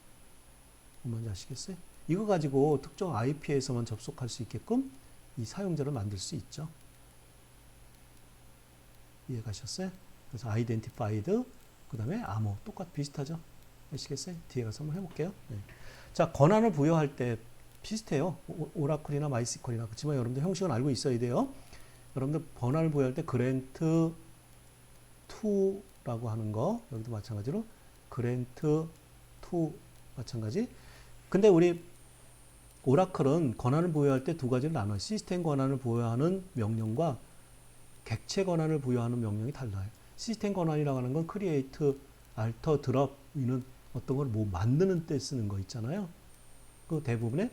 뭔지 아시겠어요? 이거 가지고 특정 IP에서만 접속할 수 있게끔 이 사용자를 만들 수 있죠. 이해 가셨어요? 그래서 identified, 그 다음에 암호 비슷하죠? 아시겠어요? 뒤에 가서 한번 해볼게요. 네. 자, 권한을 부여할 때 비슷해요. 오라클이나 MySQL이나. 그렇지만 여러분들 형식은 알고 있어야 돼요. 여러분들 권한을 부여할 때 grant to라고 하는 거, 여기도 마찬가지로 grant to 마찬가지. 근데 우리 오라클은 권한을 부여할 때 두 가지를 나눠요. 시스템 권한을 부여하는 명령과 객체 권한을 부여하는 명령이 달라요. 시스템 권한이라고 하는 건 create, alter, drop 이런 어떤 걸 만드는 때 쓰는 거 있잖아요. 그 대부분의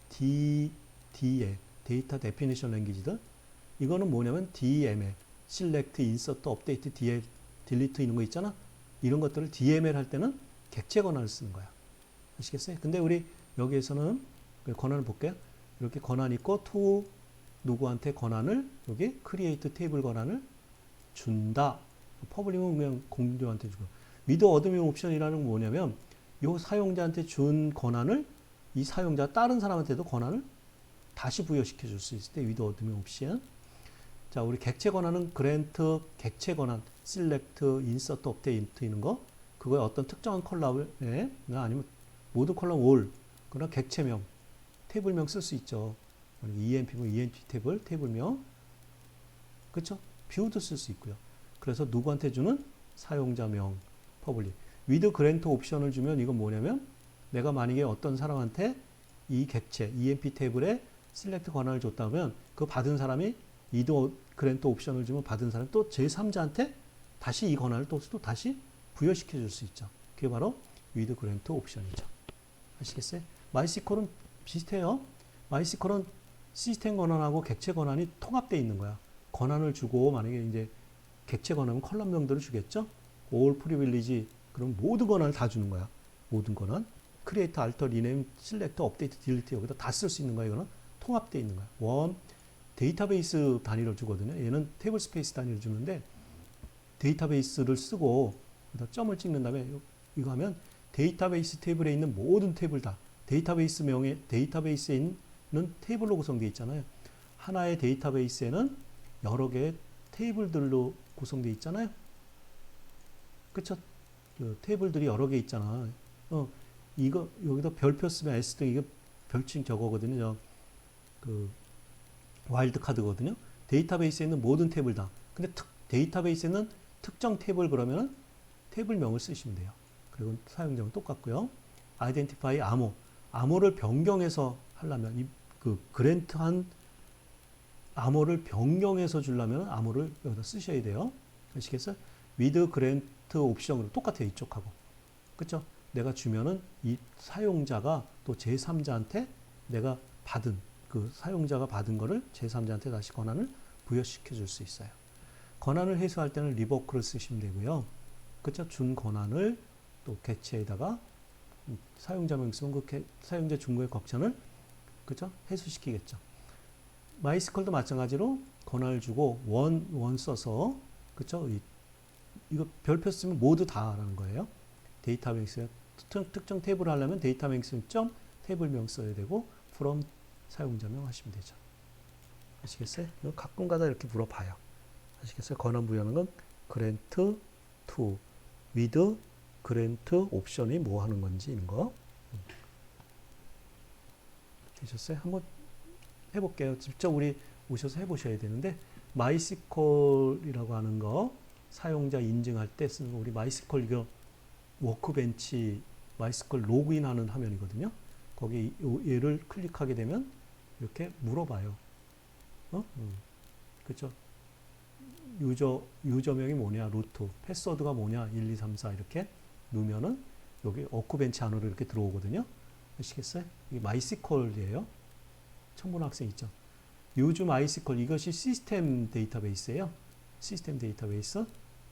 DDL, Data Definition Language들, 이거는 뭐냐면 DML, Select, Insert, Update, Delete 이런 거 있잖아. 이런 것들을 DML 할 때는 객체 권한을 쓰는 거야. 아시겠어요? 근데 우리 여기에서는 권한을 볼게요. 이렇게 권한 있고 to 누구한테 권한을, 여기 create 테이블 권한을 준다. 퍼블릭은 그냥 공유한테 주고, with admin 옵션이라는 건 뭐냐면 이 사용자한테 준 권한을 이 사용자 다른 사람한테도 권한을 다시 부여시켜 줄 수 있을 때 with 어드민 옵션. 자, 우리 객체 권한은 그랜트, 객체 권한, select, insert, update 있는 거. 그거에 어떤 특정한 컬럼에 아니면 모든 컬럼 all 그러나 객체명, 테이블명 쓸 수 있죠. EMP면 ENT 테이블, 테이블명. 그렇죠? 뷰도 쓸 수 있고요. 그래서 누구한테 주는 사용자명, 퍼블릭. with grant 옵션을 주면 이건 뭐냐면 내가 만약에 어떤 사람한테 이 객체, EMP 테이블에 select 권한을 줬다면 그 받은 사람이 with grant 옵션을 주면 받은 사람이 또 제3자한테 다시 이 권한을 또 다시 부여시켜 줄 수 있죠. 그게 바로 with grant 옵션이죠. 아시겠어요? 마이스컬은 비슷해요. 마이스컬은 시스템 권한하고 객체 권한이 통합되어 있는 거야. 권한을 주고 만약에 이제 객체 권한은 컬럼명들을 주겠죠. all privilege 그럼 모든 권한을 다 주는 거야. 모든 권한. create, alter, rename, select, update, delete 여기다 다 쓸 수 있는 거야. 이거는 통합되어 있는 거야. 원 데이터베이스 단위를 주거든요. 얘는 테이블 스페이스 단위를 주는데 데이터베이스를 쓰고 점을 찍는 다음에 이거 하면 데이터베이스 테이블에 있는 모든 테이블 다 데이터베이스 명의 데이터베이스에 있는 테이블로 구성되어 있잖아요. 하나의 데이터베이스에는 여러 개의 테이블들로 구성되어 있잖아요. 그쵸? 그 테이블들이 여러 개 있잖아. 이거 여기다 별표 쓰면 S 등 이게 별칭 저거거든요. 그 와일드 카드거든요. 데이터베이스에 있는 모든 테이블 다. 근데 데이터베이스에 있는 특정 테이블 그러면은 테이블명을 쓰시면 돼요. 그리고 사용자는 똑같고요. identify 암호를 변경해서 하려면 그 그랜트한 암호를 변경해서 주려면 암호를 여기다 쓰셔야 돼요. 아시겠어요? with grant 옵션으로 똑같아요. 이쪽하고. 그렇죠? 내가 주면은 이 사용자가 또 제3자한테 내가 받은 그 사용자가 받은 거를 제3자한테 다시 권한을 부여시켜 줄 수 있어요. 권한을 해소할 때는 리버크를 쓰시면 되고요. 그렇죠? 준 권한을 또 객체에다가 사용자명 쓰면 그 사용자 중고의 격찬을 그렇죠? 해소시키겠죠. 마이스컬도 마찬가지로 권한을 주고 원 써서 그렇죠? 이거 별표 쓰면 모두 다라는 거예요. 데이터베이스에 특정 테이블을 하려면 데이터베이스 점 테이블명 써야 되고 from 사용자명 하시면 되죠. 아시겠어요? 가끔가다 이렇게 물어봐요. 아시겠어요? 권한 부여하는 건 grant to with grant 옵션이 뭐 하는 건지 이런 거. 되셨어요? 한번 해볼게요. 직접 우리 오셔서 해보셔야 되는데 마이스컬이라고 하는 거 사용자 인증할 때 쓰는 거 우리 마이스컬 이거 워크벤치 마이스컬 로그인하는 화면이거든요. 거기 얘를 클릭하게 되면 이렇게 물어봐요. 그렇죠? 유저명이 뭐냐, 루트, 패스워드가 뭐냐, 1, 2, 3, 4 이렇게 누면은 여기 워크벤치 안으로 이렇게 들어오거든요. 아시겠어요? 이게 마이스컬이에요. 청문 학생 있죠. 유즈 마이스컬 이것이 시스템 데이터베이스예요. 시스템 데이터베이스.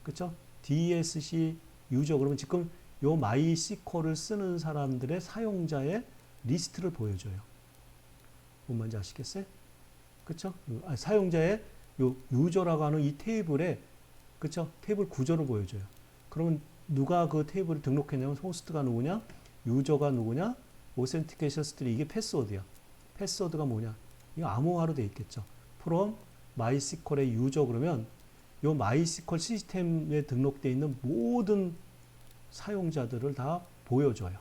그렇죠? DSC 유저 그러면 지금 요 마이스컬을 쓰는 사람들의 사용자의 리스트를 보여줘요. 뭔 말인지 아시겠어요? 그렇죠? 사용자의 요 유저라고 하는 이 테이블에 그렇죠? 테이블 구조를 보여줘요. 그러면 누가 그 테이블을 등록했냐면 호스트가 누구냐, 유저가 누구냐, 오센티케이션 스트리 이게 패스워드야. 패스워드가 뭐냐? 이거 암호화로 되어 있겠죠. from 마이스컬의 유저 그러면 요 마이스컬 시스템에 등록되어 있는 모든 사용자들을 다 보여줘요.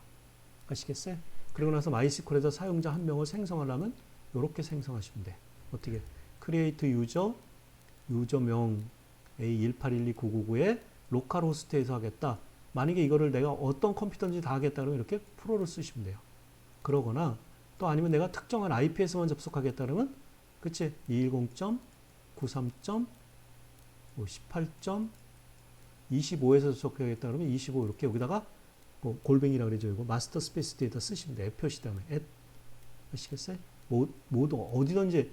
아시겠어요? 그리고 나서 마이스컬에서 사용자 한 명을 생성하려면 이렇게 생성하시면 돼. 어떻게? create user, 유저명 A1812999에 로컬 호스트에서 하겠다. 만약에 이거를 내가 어떤 컴퓨터인지 다 하겠다 그러면 이렇게 프로를 쓰시면 돼요. 그러거나 또 아니면 내가 특정한 IP에서만 접속하겠다 그러면 그치? 210.93.18.25에서 접속하겠다 그러면 25 이렇게 여기다가 뭐 골뱅이라 그러죠. 이거 마스터 스페이스 데이터 쓰시면 돼요. 표시 다음에 at 아시겠어요? 모두 어디든지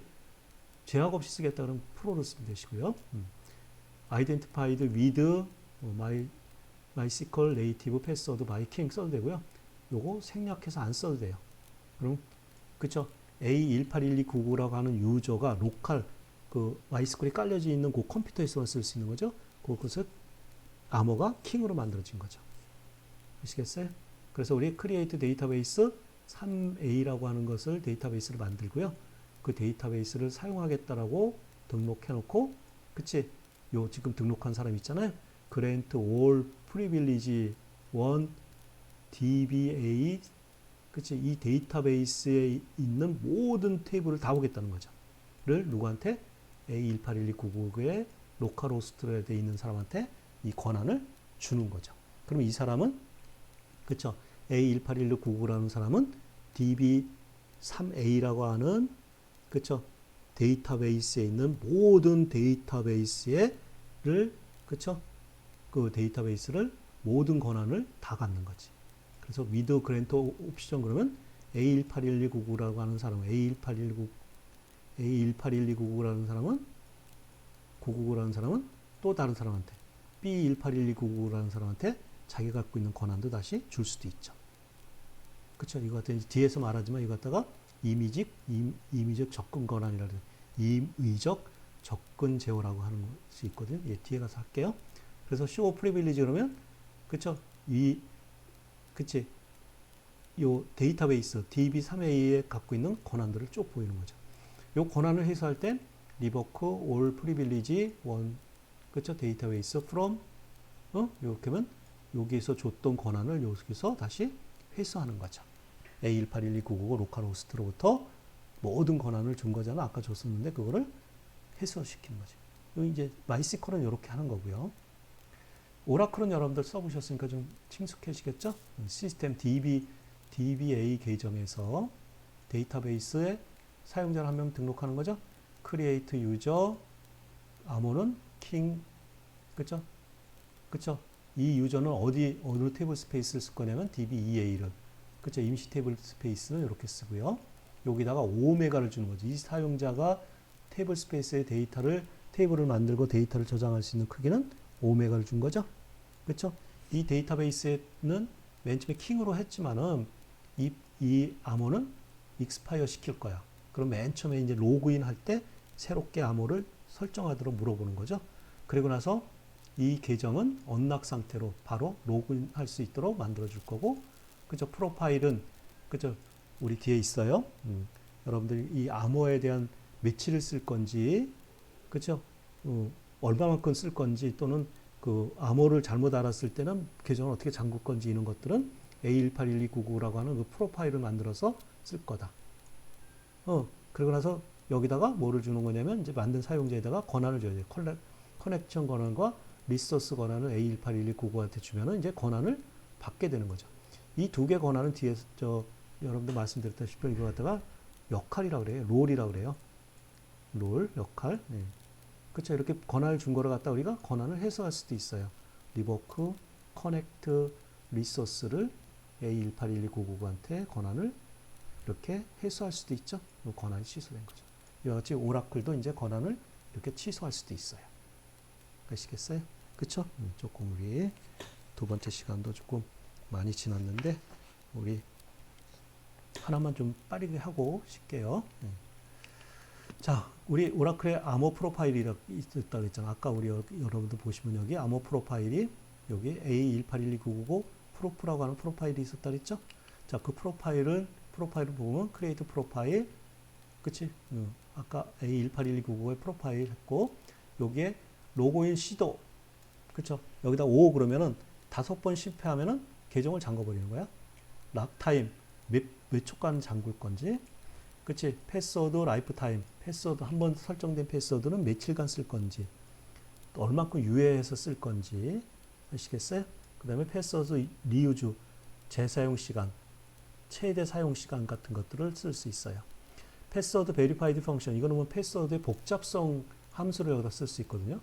제약 없이 쓰겠다 그러면 프로를 쓰면 되시고요. identified with MySQL native password by king 써도 되고요. 요거 생략해서 안 써도 돼요. 그럼 그쵸? A1812999라고 하는 유저가 로컬 그 MySQL이 깔려져 있는 그 컴퓨터에서만 쓸 수 있는 거죠. 그것을 암호가 킹으로 만들어진 거죠. 아시겠어요? 그래서 우리 create database 3a라고 하는 것을 데이터베이스를 만들고요. 그 데이터베이스를 사용하겠다라고 등록해 놓고, 그치? 요 지금 등록한 사람 있잖아요. grant all privilege 1 DBA, 그치? 이 데이터베이스에 있는 모든 테이블을 다 보겠다는 거죠. 를 누구한테? A1812999에 로컬 호스트로 돼 있는 사람한테 이 권한을 주는 거죠. 그럼 이 사람은, 그쵸? A1812999라는 사람은 DB3A라고 하는, 그쵸? 데이터베이스에 있는 모든 데이터베이스를, 그쵸? 그 데이터베이스를 모든 권한을 다 갖는 거지. 그래서 with grant option 그러면 A1812999라고 하는 사람은 A1811299라는 사람은 999라는 사람은 또 다른 사람한테 B1811299라는 사람한테 자기가 갖고 있는 권한도 다시 줄 수도 있죠. 그쵸? 이거 같은 뒤에서 말하지만 이거 갖다가 임의적 접근 권한이라고 해요. 임의적 접근 제어라고 하는 것이 있거든요. 예, 뒤에 가서 할게요. 그래서 show privilege 그러면, 그쵸? 그치? 요 데이터베이스 DB3A에 갖고 있는 권한들을 쭉 보이는 거죠. 요 권한을 해소할 땐 revoke all privilege 1, 그쵸? 데이터베이스 from, 이렇게 하면 여기에서 줬던 권한을 여기서 다시 회수하는 거죠. A1812999 로컬 호스트로부터 모든 권한을 준 거잖아. 아까 줬었는데 그거를 해소시키는 거죠. 이제 마이스컬은 이렇게 하는 거고요. 오라클은 여러분들 써보셨으니까 좀 친숙해지겠죠? 시스템 DBA 계정에서 데이터베이스에 사용자를 한 명 등록하는 거죠. create user, 암호는 king, 그쵸? 그쵸? 이 유저는 어느 테이블 스페이스를 쓸 거냐면 DB2A를, 그쵸? 임시 테이블 스페이스는 이렇게 쓰고요. 여기다가 5메가를 주는 거죠. 이 사용자가 테이블 스페이스의 테이블을 만들고 데이터를 저장할 수 있는 크기는 5메가를 준 거죠. 그쵸? 이 데이터베이스는 맨 처음에 킹으로 했지만은 이 암호는 익스파이어 시킬 거야. 그럼 맨 처음에 이제 로그인 할 때 새롭게 암호를 설정하도록 물어보는 거죠. 그리고 나서 이 계정은 언락 상태로 바로 로그인 할 수 있도록 만들어 줄 거고, 그죠? 프로파일은, 그죠? 우리 뒤에 있어요. 여러분들이 이 암호에 대한 며칠을 쓸 건지, 그죠? 얼마만큼 쓸 건지, 또는 그 암호를 잘못 알았을 때는 계정을 어떻게 잠글 건지, 이런 것들은 A1811299라고 하는 그 프로파일을 만들어서 쓸 거다. 그리고 나서 여기다가 뭐를 주는 거냐면, 이제 만든 사용자에다가 권한을 줘야 돼요. 커넥션 권한과 리소스 권한을 A1811299한테 주면은 이제 권한을 받게 되는 거죠. 이 두 개 권한은 뒤에서 여러분들 말씀드렸다시피 이거 갖다가 역할이라고 그래요. 롤이라고 그래요. 롤, 역할. 네. 그렇죠. 이렇게 권한을 준 거를 갖다 우리가 권한을 해소할 수도 있어요. 리버크, 커넥트, 리소스를 A1811299한테 권한을 이렇게 해소할 수도 있죠. 권한이 취소된 거죠. 이와 같이 오라클도 이제 권한을 이렇게 취소할 수도 있어요. 아시겠어요? 그쵸? 조금 우리 두 번째 시간도 조금 많이 지났는데 우리 하나만 좀 빠르게 하고 쉽게요. 자, 우리 오라클의 암호 프로파일이 있다고 했잖아. 아까 우리 여러분들 보시면 여기 암호 프로파일이 여기 A1811299 프로프라고 하는 프로파일이 있었다 그랬죠? 자, 그 프로파일을 보면 create 프로파일, 그치? 아까 A1811299의 프로파일 했고, 여기에 로그인 시도, 그쵸? 여기다 5 그러면은 5번 실패하면은 계정을 잠궈버리는 거야. 락타임, 몇 초간 잠글 건지, 그치? 패스워드, 라이프타임, 패스워드, 한번 설정된 패스워드는 며칠간 쓸 건지, 또 얼만큼 유예해서 쓸 건지, 아시겠어요? 그 다음에 패스워드 리유즈, 재사용 시간, 최대 사용 시간 같은 것들을 쓸 수 있어요. 패스워드 베리파이드 펑션, 이거는 뭐 패스워드의 복잡성 함수를 여기다 쓸 수 있거든요.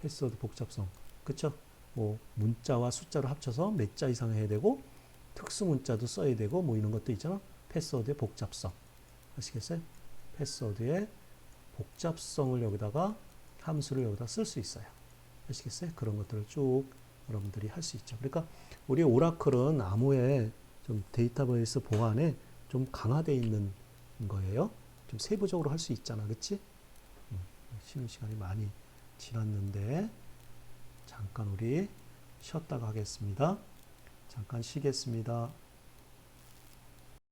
패스워드 복잡성, 그쵸? 뭐 문자와 숫자를 합쳐서 몇 자 이상 해야 되고, 특수 문자도 써야 되고, 뭐 이런 것도 있잖아. 패스워드의 복잡성, 아시겠어요? 패스워드의 복잡성을 여기다가 함수를 여기다 쓸 수 있어요. 아시겠어요? 그런 것들을 쭉 여러분들이 할 수 있죠. 그러니까 우리 오라클은 암호의 좀 데이터베이스 보안에 좀 강화되어 있는 거예요. 좀 세부적으로 할 수 있잖아, 그치? 쉬는 시간이 많이 지났는데 잠깐 우리 쉬었다가 하겠습니다. 잠깐 쉬겠습니다.